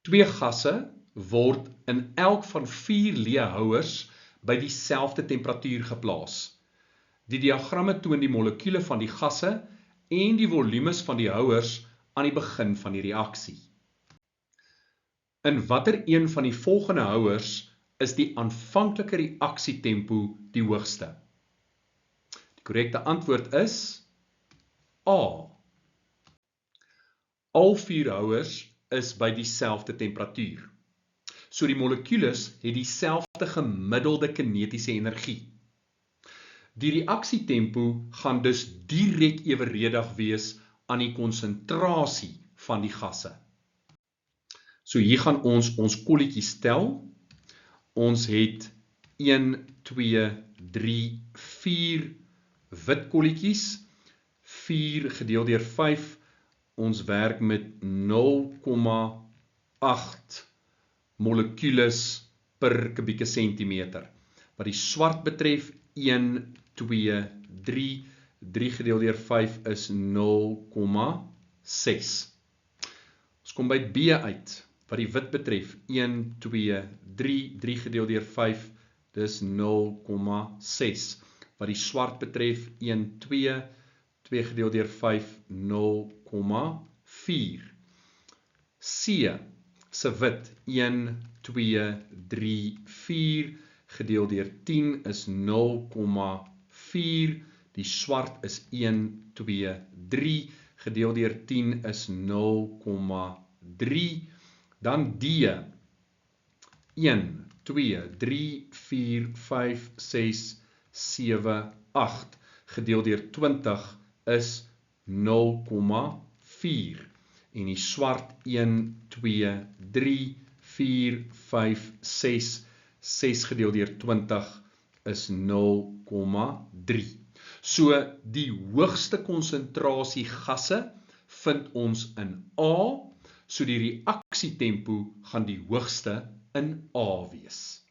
Twee gasse word in elk van 4 leehouers by dieselfde temperatuur geplaas. Die diagramme toon die molekuule van die gasse en die volumes van die houers aan die begin van die reaksie. In watter een van die volgende houers is die aanvanklike reaksietempo die hoogste? Die korrekte antwoord is A. Al 4 houers is by dieselfde temperatuur. So die molekules het dieselfde gemiddelde kinetiese energie. Die reaksietempo gaan dus direk eweredig wees aan die konsentrasie van die gasse. So hier gaan ons kolletjies tel. Ons het 1, 2, 3, 4 wit kolletjies. 4 gedeel deur 5. Ons werk met 0,8 molekules per kubieke sentimeter. Wat die swart betref, 1, 2, 3. 3 gedeel deur 5 is 0,6. Ons kom by B uit. Wat die wit betref, 1, 2, 3. 3 gedeel deur 5, dis 0,6. Wat die swart betref, 1, 2. 2 gedeel deur 5, 0,4. C, se wit, 1, 2, 3, 4. Gedeel deur 10 is 0,4. Die swart is 1, 2, 3. Gedeel deur 10 is 0,3. Dan D, 1, 2, 3, 4, 5, 6, 7, 8. Gedeel deur 20 is 0,4. En die swart 1, 2, 3, 4, 5, 6. 6 gedeel deur 20 is 0,3. So die hoogste konsentrasie gasse vind ons in A, so die reaksietempo gaan die hoogste in A wees.